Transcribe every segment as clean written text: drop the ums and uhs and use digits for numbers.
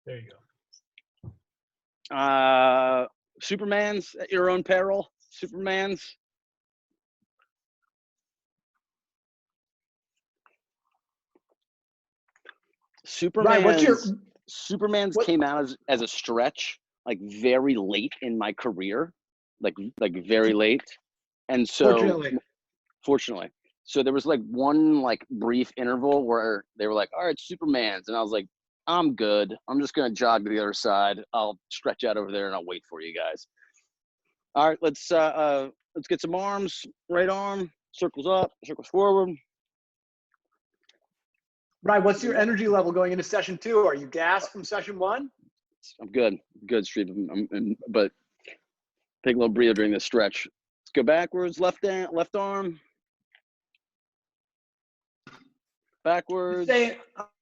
There you go. Superman's at your own peril. Superman's. Superman's came out as a stretch, like very late in my career, like very late, and so fortunately, so there was like one like brief interval where they were like, "All right, Superman's," and I was like, "I'm good. I'm just gonna jog to the other side. I'll stretch out over there and I'll wait for you guys." All right, let's get some arms. Right arm circles up, circles forward. Right. What's your energy level going into session 2? Are you gassed from session 1? I'm good, Steve. But take a little breather during this stretch. Let's go backwards. Left arm. Backwards.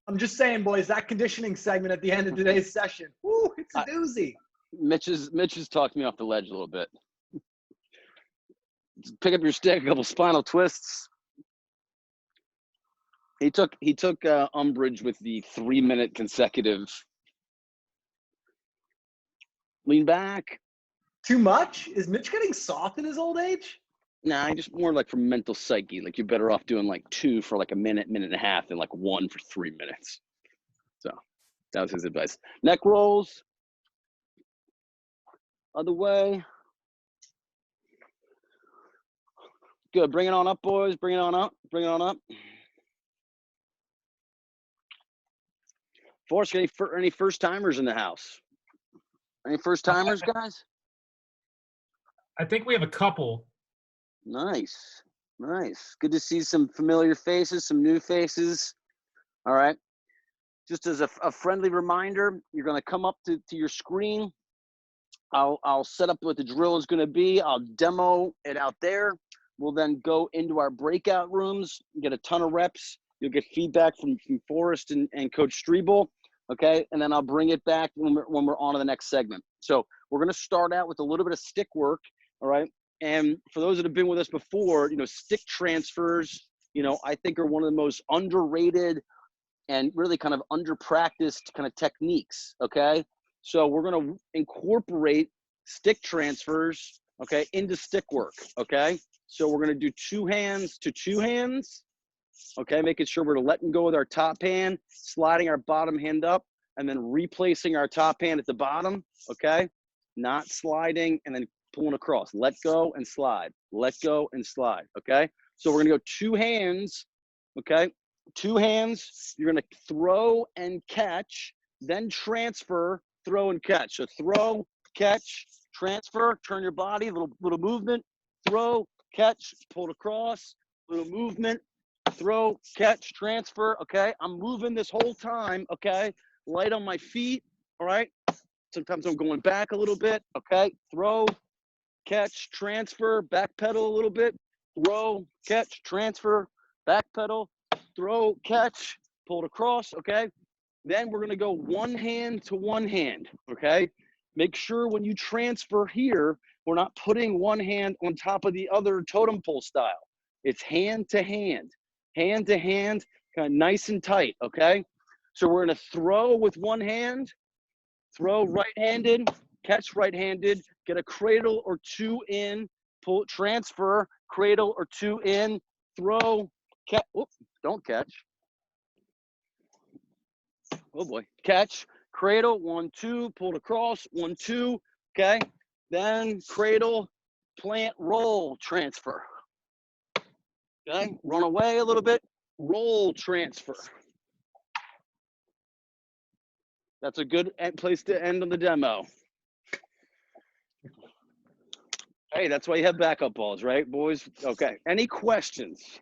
I'm just saying, boys. That conditioning segment at the end of today's session. Woo! It's a doozy. Mitch has talked me off the ledge a little bit. Pick up your stick. A couple spinal twists. He took umbrage with the 3-minute consecutive lean back. Too much? Is Mitch getting soft in his old age? Nah, just more like for mental psyche. Like you're better off doing like 2 for like a minute, minute and a half, than like 1 for 3 minutes. So that was his advice. Neck rolls. Other way. Good. Bring it on up, boys. Bring it on up. Bring it on up. Forrest, any first timers in the house? Any first timers, guys? I think we have a couple. Nice. Good to see some familiar faces, some new faces. All right. Just as a friendly reminder, you're going to come up to your screen. I'll set up what the drill is going to be. I'll demo it out there. We'll then go into our breakout rooms, get a ton of reps. You'll get feedback from Forrest and Coach Strebel. Okay, and then I'll bring it back when we're on to the next segment. So we're going to start out with a little bit of stick work, all right? And for those that have been with us before, stick transfers, I think are one of the most underrated and really kind of under-practiced kind of techniques, okay? So we're going to incorporate stick transfers, okay, into stick work, okay? So we're going to do 2 hands to 2 hands. Okay, making sure we're letting go with our top hand, sliding our bottom hand up, and then replacing our top hand at the bottom, okay? Not sliding and then pulling across. Let go and slide. Let go and slide, okay? So we're gonna go 2 hands, okay? 2 hands, you're gonna throw and catch, then transfer, throw and catch. So throw, catch, transfer, turn your body, little movement, throw, catch, pull it across, little movement, throw, catch, transfer, okay? I'm moving this whole time, okay? Light on my feet, all right? Sometimes I'm going back a little bit, okay? Throw, catch, transfer, back pedal a little bit, throw, catch, transfer, back pedal, throw, catch, pull it across, okay? Then we're gonna go 1 hand to 1 hand, okay? Make sure when you transfer here, we're not putting 1 hand on top of the other totem pole style. It's hand to hand, kind of nice and tight, okay? So we're gonna throw with 1 hand, throw right-handed, catch right-handed, get a cradle or 2 in, pull, transfer, cradle or 2 in, throw, catch, don't catch. Oh boy, catch, cradle, 1, 2, pulled across, 1, 2, okay? Then cradle, plant, roll, transfer. Okay, run away a little bit, roll, transfer. That's a good place to end on the demo. Hey, that's why you have backup balls, right, boys? Okay, any questions?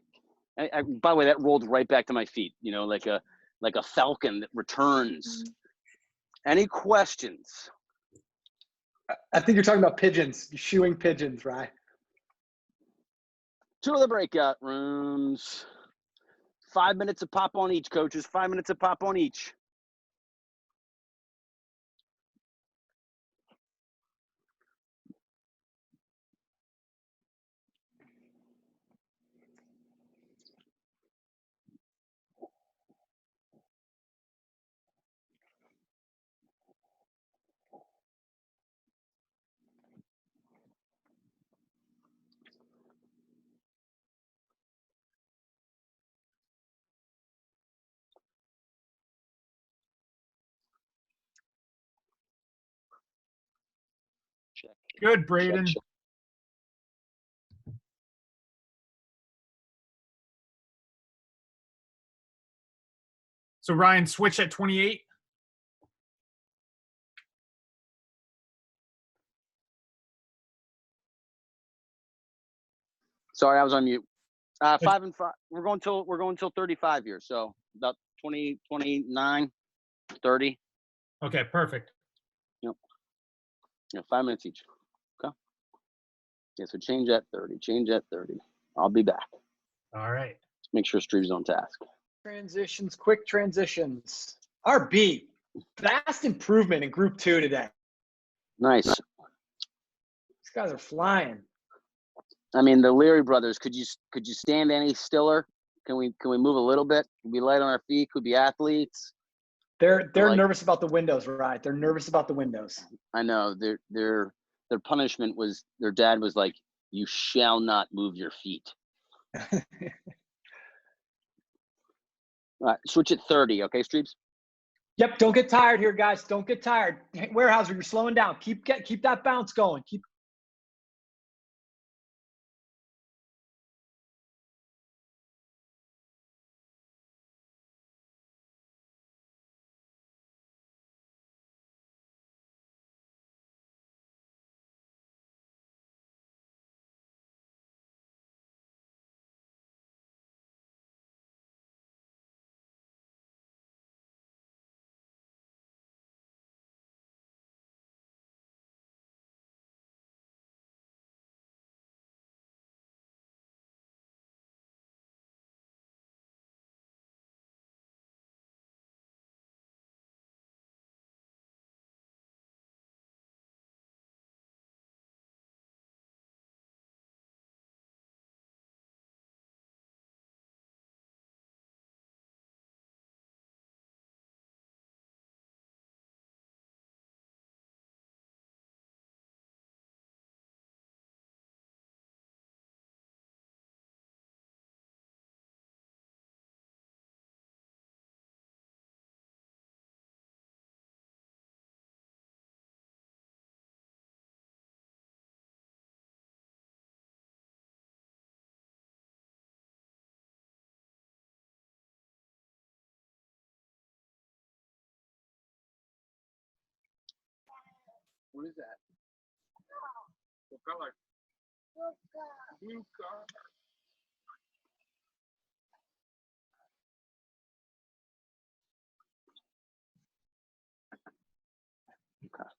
By the way, that rolled right back to my feet, like a falcon that returns. Any questions? I think you're talking about pigeons, shooing pigeons, right? 2 of the breakout rooms. 5 minutes of pop on each, coaches. 5 minutes of pop on each. Good, Braden. Check. So Ryan, switch at 28. Sorry, I was on mute. 5 and 5. We're going till 35 here. So about 20, 29, 30. Okay, perfect. Yep. Yeah, 5 minutes each. Okay. Yeah, so change at 30. Change at 30. I'll be back. All right. Make sure Stream's on task. Transitions, quick transitions. RB, fast improvement in Group 2 today. Nice. These guys are flying. I mean, the Leary brothers. Could you stand any stiller? Can we move a little bit? Can we light on our feet? Could be athletes. They're like- nervous about the windows, right? They're nervous about the windows. I know their punishment was their dad was like, "You shall not move your feet." All right, switch at 30, okay, Streeps? Yep, don't get tired here, guys. Don't get tired. Hey, Warehouser, you're slowing down. Keep that bounce going. Keep. What is that? What color? Blue color. Okay.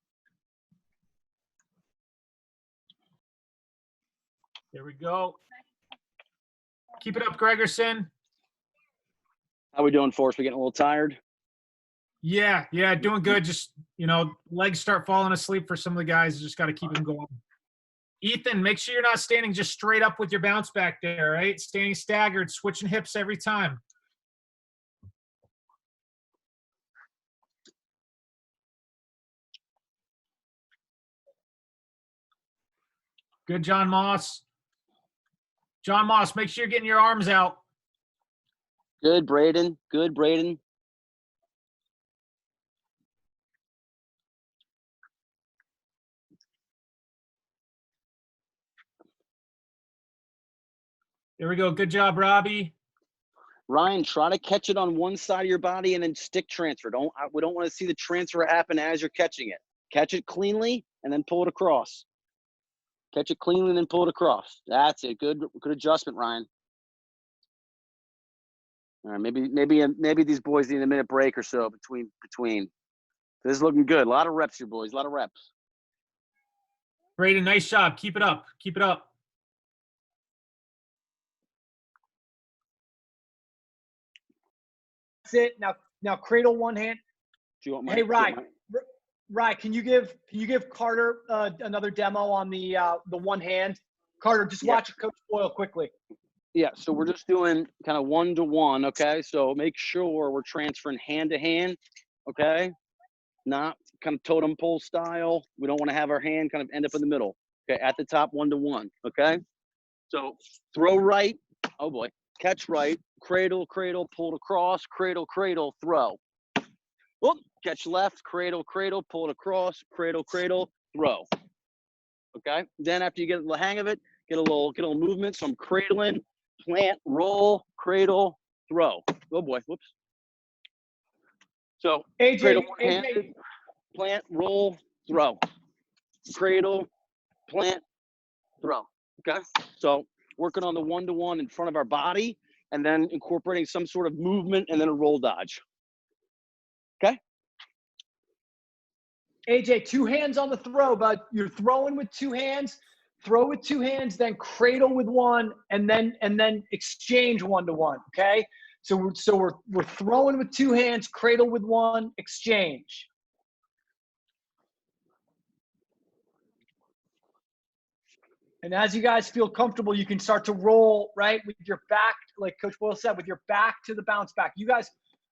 There we go. Keep it up, Gregerson. How we doing, Forrest? We getting a little tired? Yeah, doing good. Just, legs start falling asleep for some of the guys. Just got to keep them going. Ethan, make sure you're not standing just straight up with your bounce back there, right? Standing staggered, switching hips every time. Good, John Moss. John Moss, make sure you're getting your arms out. Good, Braden. Good, Braden. There we go. Good job, Robbie. Ryan, try to catch it on one side of your body and then stick transfer. We don't want to see the transfer happen as you're catching it. Catch it cleanly and then pull it across. Catch it cleanly and then pull it across. That's it. Good adjustment, Ryan. All right, maybe these boys need a minute break or so between. This is looking good. A lot of reps here, boys. A lot of reps. Braden, nice job. Keep it up. Keep it up. That's it. Now cradle one hand. Do you want Hey, Rye, can you give Carter another demo on the one hand? Carter, just watch Coach Boyle quickly. Yeah, so we're just doing kind of 1-to-1, okay? So make sure we're transferring hand to hand, okay? Not kind of totem pole style. We don't want to have our hand kind of end up in the middle. Okay, at the top, 1-to-1, okay? So throw right, oh boy, catch right, cradle, pull across, cradle, throw. Whoop, catch left, cradle, pull it across, cradle, throw. Okay. Then after you get the hang of it, get a little movement. So I'm cradling, plant, roll, cradle, throw. Oh boy, whoops. So cradle one-handed, plant, roll, throw. Cradle, plant, throw. Okay. So working on the one-to-one in front of our body, and then incorporating some sort of movement and then a roll dodge. Okay. AJ, 2 hands on the throw, bud. You're throwing with 2 hands. Throw with 2 hands, then cradle with 1, and then exchange 1-to-1. Okay. So we're throwing with 2 hands, cradle with 1, exchange. And as you guys feel comfortable, you can start to roll, right, with your back, like Coach Boyle said, with your back to the bounce back. You guys,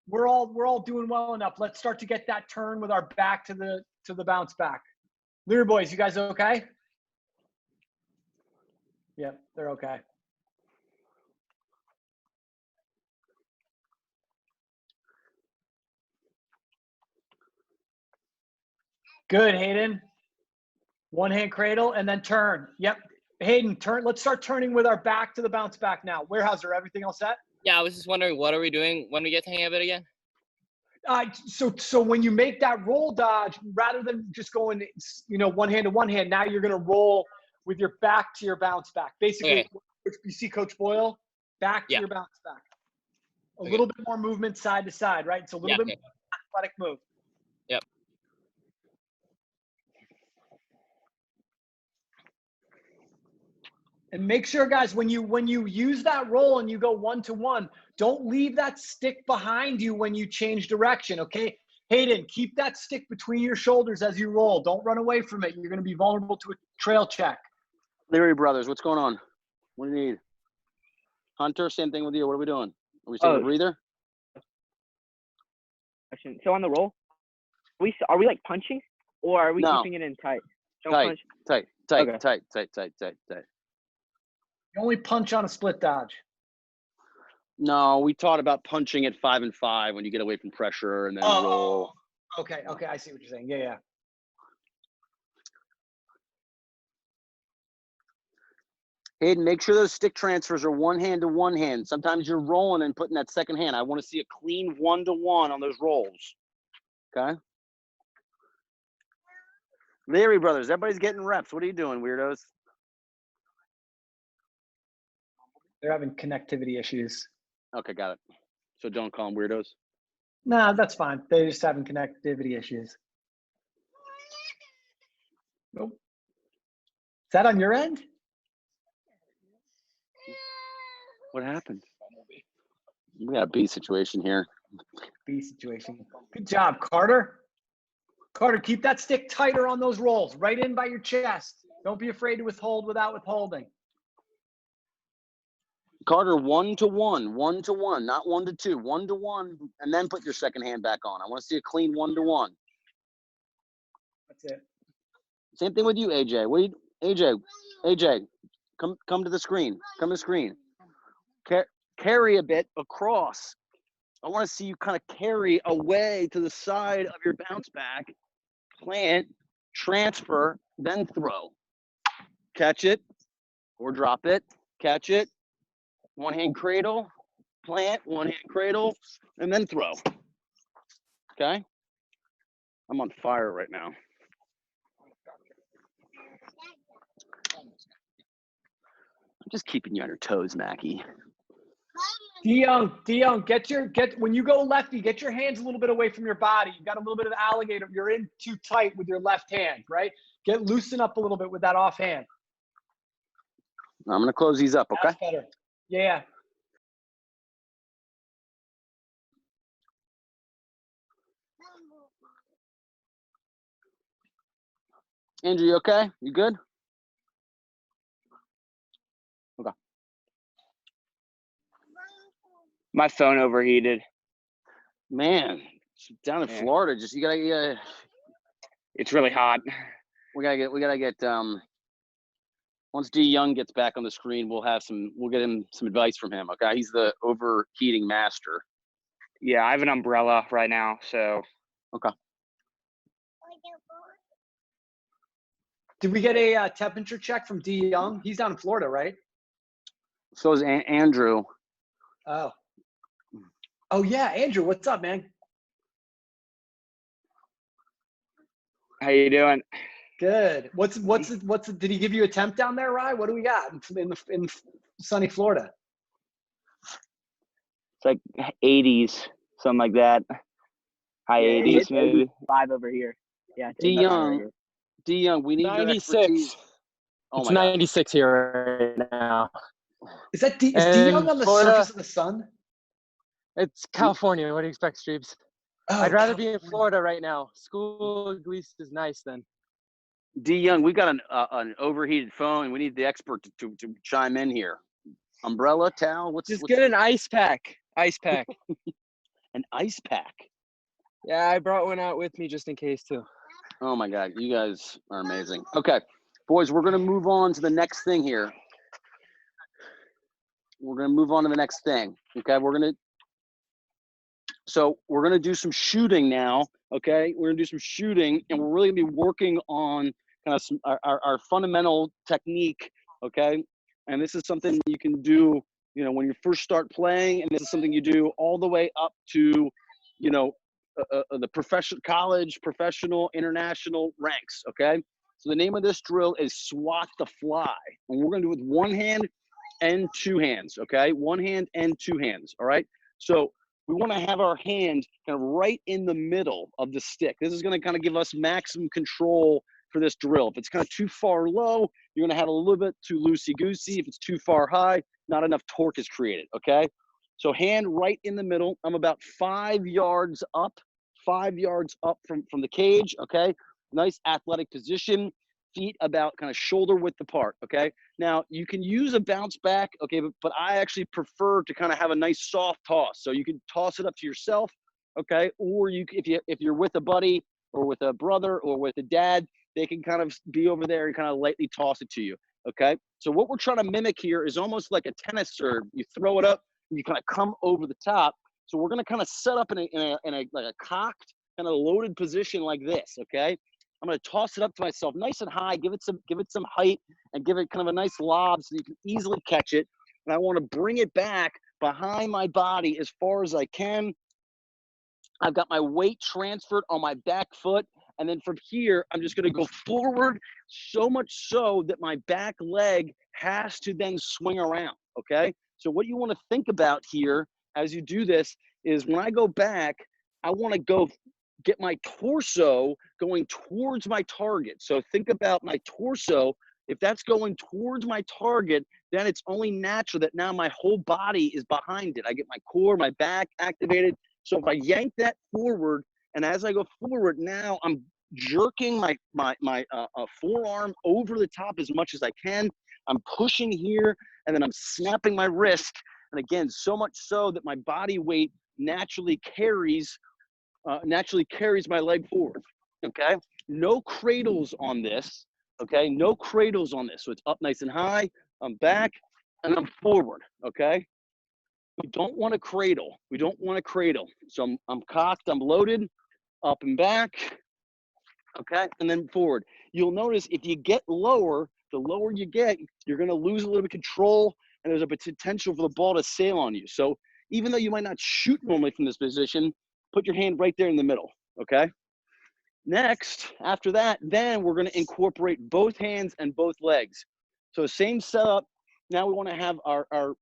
we're all doing well enough. Let's start to get that turn with our back to the bounce back. Leader boys, you guys okay? Yep, they're okay. Good, Hayden. 1 hand cradle and then turn. Yep. Hayden, turn. Let's start turning with our back to the bounce back now. Warehouser, everything all set? Yeah, I was just wondering, what are we doing when we get the hang of it again? So when you make that roll dodge, rather than just going, 1 hand to 1 hand, now you're going to roll with your back to your bounce back. Basically, Okay. You see Coach Boyle, back to your bounce back. A little bit more movement side to side, right? It's a little bit more athletic move. Yep. And make sure, guys, when you use that roll and you go 1-to-1, don't leave that stick behind you when you change direction, okay? Hayden, keep that stick between your shoulders as you roll. Don't run away from it. You're going to be vulnerable to a trail check. Leary brothers, what's going on? What do you need? Hunter, same thing with you. What are we doing? Are we taking a breather? So on the roll, are we like punching, or are we No. keeping it in tight? Don't Tight, punch. tight. Okay. You only punch on a split dodge. No, we taught about punching at 5 and 5 when you get away from pressure and then roll. Okay, I see what you're saying. Yeah. Hayden, make sure those stick transfers are 1 hand to 1 hand. Sometimes you're rolling and putting that second hand. I want to see a clean 1-to-1 on those rolls. Okay? Leary brothers, everybody's getting reps. What are you doing, weirdos? They're having connectivity issues. Okay, got it. So don't call them weirdos. Nah, that's fine. They're just having connectivity issues. Nope. Is that on your end? What happened? We got a B situation here. B situation. Good job, Carter. Carter, keep that stick tighter on those rolls, right in by your chest. Don't be afraid to withhold without withholding. Carter, 1-to-1, 1-to-1, not 1-to-2, 1-to-1, and then put your second hand back on. I want to see a clean 1-to-1. That's it. Same thing with you, AJ. AJ, come to the screen. Come to the screen. Carry a bit across. I want to see you kind of carry away to the side of your bounce back, plant, transfer, then throw. Catch it or drop it. Catch it. 1 hand cradle, plant, 1 hand cradle, and then throw. Okay? I'm on fire right now. I'm just keeping you on your toes, Mackie. Dion, when you go lefty, get your hands a little bit away from your body. You've got a little bit of alligator. You're in too tight with your left hand, right? Loosen up a little bit with that off hand. I'm going to close these up, okay? That's better. Yeah. Andrew, you okay? You good? Okay. My phone overheated. Man, down in Florida, just you gotta It's really hot. we gotta get once D Young gets back on the screen, we'll get him some advice from him. Okay, he's the overheating master. Yeah, I have an umbrella right now, so. Okay. Did we get a temperature check from D Young? He's down in Florida, right? So is Andrew. Oh. Oh yeah, Andrew, what's up, man? How you doing? Good. Did he give you a temp down there, Rye? What do we got in sunny Florida? It's like 80s, something like that. High Yeah, 80s maybe. 5 over here. Yeah. D Young, we need your 96. expertise. Oh It's my God. 96 here right now. Is D And Young on the Florida, surface of the sun? it's California. What do you expect, Streebs? Oh, I'd rather be in California. Florida right now. School at least is nice then. D Young, we got an overheated phone. We need the expert to chime in here. Umbrella, towel, Just get an ice pack. Ice pack. an ice pack? Yeah, I brought one out with me just in case too. Oh my God, you guys are amazing. Okay, boys, we're gonna move on to the next thing here. We're gonna move on to the next thing. Okay, we're gonna do some shooting now. Okay, we're gonna do some shooting, and we're really gonna be working on kind of some our fundamental technique. Okay, and this is something you can do, you know, when you first start playing, and this is something you do all the way up to, you know, the college, professional, international ranks. Okay, so the name of this drill is swat the fly, and we're gonna do it with one hand and two hands. Okay, one hand and two hands. All right, so we want to have our hand kind of right in the middle of the stick. This is going to kind of give us maximum control for this drill. If it's kind of too far low, you're going to have a little bit too loosey-goosey. If it's too far high, not enough torque is created, okay? So hand right in the middle. I'm about 5 yards up from the cage, okay? Nice athletic position. Feet about kind of shoulder width apart, okay? Now, you can use a bounce back, okay, but I actually prefer to kind of have a nice soft toss. So you can toss it up to yourself, okay? Or if you're with a buddy or with a brother or with a dad, they can kind of be over there and kind of lightly toss it to you, okay? So what we're trying to mimic here is almost like a tennis serve. You throw it up and you kind of come over the top. So we're gonna kind of set up in a like a cocked, kind of loaded position like this, okay? I'm going to toss it up to myself nice and high, give it some height, and give it kind of a nice lob so you can easily catch it. And I want to bring it back behind my body as far as I can. I've got my weight transferred on my back foot. And then from here, I'm just going to go forward so much so that my back leg has to then swing around, okay? So what you want to think about here as you do this is when I go back, I want to go get my torso going towards my target. So think about my torso. If that's going towards my target, then it's only natural that now my whole body is behind it. I get my core, my back activated. So if I yank that forward, and as I go forward, now I'm jerking my forearm over the top as much as I can. I'm pushing here, and then I'm snapping my wrist. And again, so much so that my body weight naturally carries my leg forward, okay? No cradles on this, okay? No cradles on this. So it's up nice and high, I'm back, and I'm forward, okay? We don't want to cradle. We don't want to cradle. So I'm cocked, I'm loaded, up and back, okay? And then forward. You'll notice if you get lower, the lower you get, you're going to lose a little bit of control, and there's a potential for the ball to sail on you. So even though you might not shoot normally from this position, put your hand right there in the middle, okay? Next, after that, then we're gonna incorporate both hands and both legs. So same setup. Now we wanna have our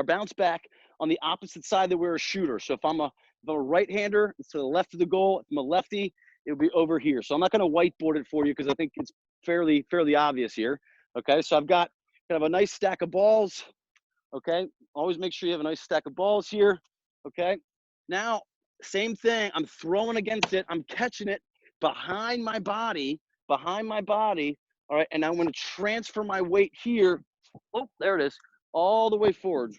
bounce back on the opposite side that we're a shooter. So if I'm a right-hander, it's to the left of the goal. If I'm a lefty, it'll be over here. So I'm not gonna whiteboard it for you because I think it's fairly obvious here, okay? So I've got kind of a nice stack of balls, okay? Always make sure you have a nice stack of balls here, okay? Now, same thing, I'm throwing against it, I'm catching it behind my body, all right? And I'm gonna transfer my weight here, oh, there it is, all the way forward.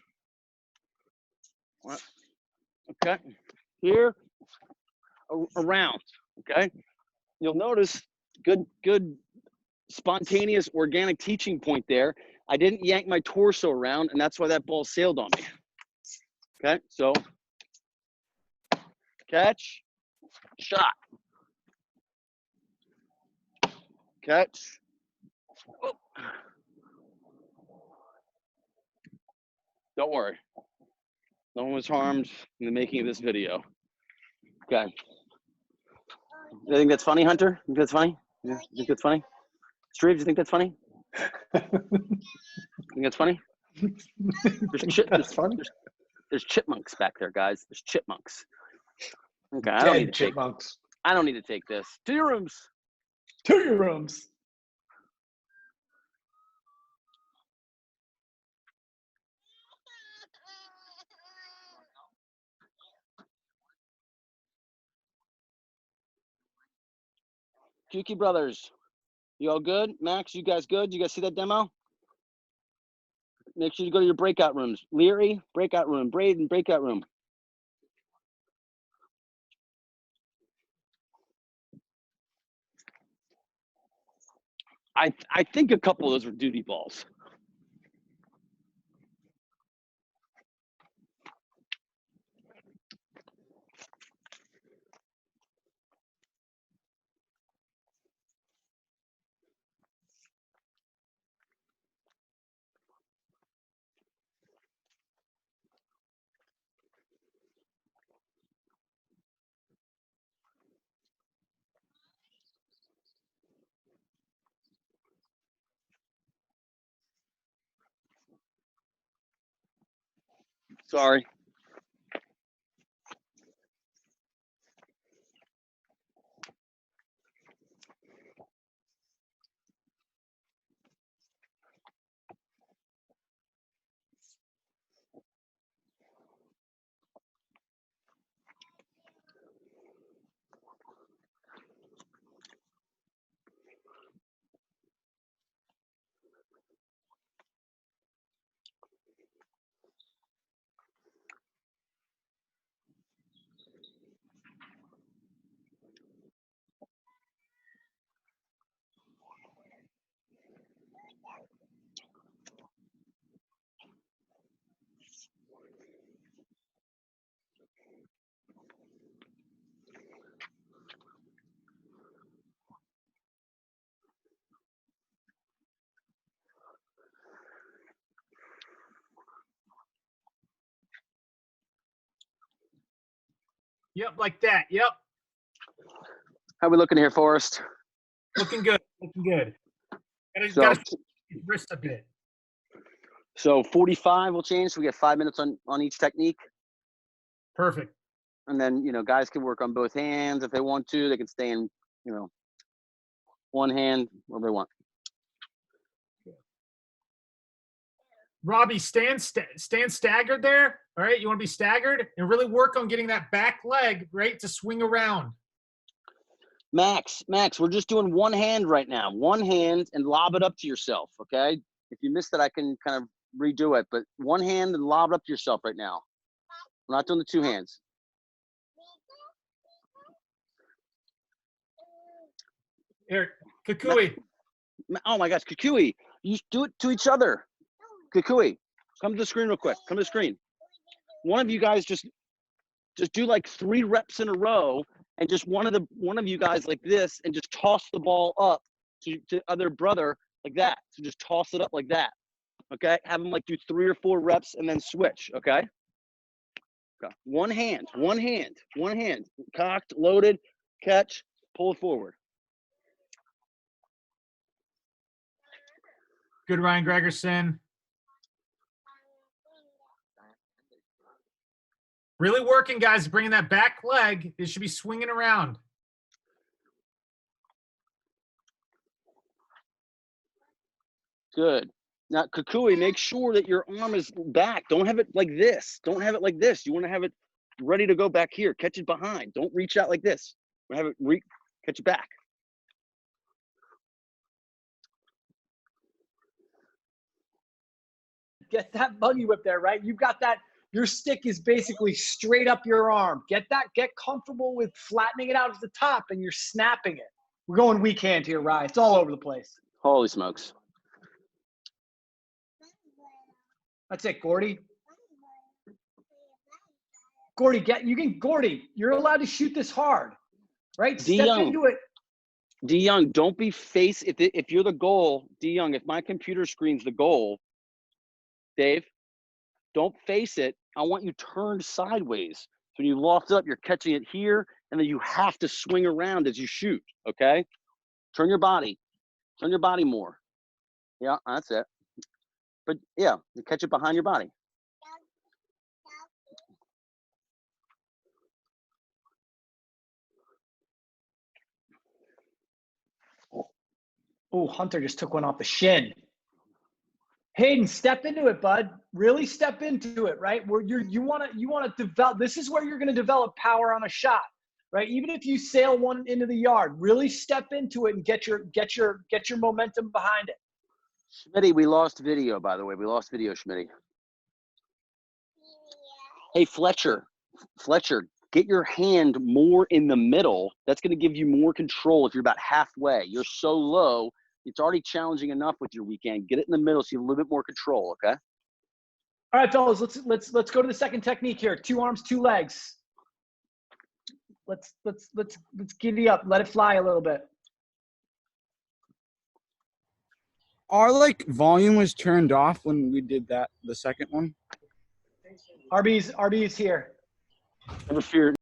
All right. Okay, here, around, okay? You'll notice, good spontaneous organic teaching point there. I didn't yank my torso around, and that's why that ball sailed on me. Okay, so catch, shot. Catch. Oh. Don't worry. No one was harmed in the making of this video. Okay. You think that's funny, Hunter? You think that's funny? Yeah. You think that's funny? Streves, you think that's funny? Think that's funny? That's funny. There's chipmunks back there, guys. There's chipmunks. Okay, I don't need Dead to take. chipmunks. I don't need to take this. To your rooms. To your rooms. Kiki brothers, you all good? Max, you guys good? You guys see that demo? Make sure you go to your breakout rooms. Leary, breakout room. Braden, breakout room. I think a couple of those were duty balls. Sorry. Yep, like that. Yep. How we looking here, Forrest? Looking good. Looking good. So- Gotta wrist a bit. So 45 will change. So we get 5 minutes on each technique. Perfect. And then, guys can work on both hands if they want to. They can stay in, one hand, whatever they want. Robbie, stand staggered there. All right, you want to be staggered and really work on getting that back leg right to swing around. Max, we're just doing one hand right now. One hand and lob it up to yourself, okay? If you missed it, I can kind of redo it, but one hand and lob it up to yourself right now. We're not doing the two hands. Here, Kukui. Oh my gosh, Kukui, you do it to each other. Kukui, come to the screen real quick. Come to the screen. One of you guys just do like 3 reps in a row, and just one of you guys like this, and just toss the ball up to other brother like that. So just toss it up like that. Okay, have them like do 3 or 4 reps and then switch. Okay. Okay. One hand, cocked, loaded, catch, pull it forward. Good, Ryan Gregerson. Really working, guys, bringing that back leg. It should be swinging around. Good. Now, Kukui, make sure that your arm is back. Don't have it like this. Don't have it like this. You want to have it ready to go back here. Catch it behind. Don't reach out like this. Have it catch it back. Get that buggy whip there, right? You've got that. Your stick is basically straight up your arm. Get comfortable with flattening it out at the top, and you're snapping it. We're going weak hand here, Rye. It's all over the place. Holy smokes. That's it, Gordy. Gordy, Gordy, you're allowed to shoot this hard, right? Step Young. into it. D Young, don't be face if you're the goal, D Young, if my computer screen's the goal, Dave, don't face it. I want you turned sideways. So when you loft up, you're catching it here, and then you have to swing around as you shoot, okay? Turn your body more. Yeah, that's it. But yeah, you catch it behind your body. Oh, Hunter just took one off the shin. Hayden, step into it, bud. Really step into it, right? Where you want to develop. This is where you're going to develop power on a shot, right? Even if you sail one into the yard, really step into it and get your momentum behind it. Schmitty, we lost video, by the way. We lost video, Schmitty. Hey, Fletcher, get your hand more in the middle. That's going to give you more control if you're about halfway. You're so low, it's already challenging enough with your weekend. Get it in the middle so you have a little bit more control, okay? All right, fellas, let's go to the second technique here. 2 arms, 2 legs. Let's giddy up. Let it fly a little bit. Our like volume was turned off when we did that, the second one. RB's here. Never fear.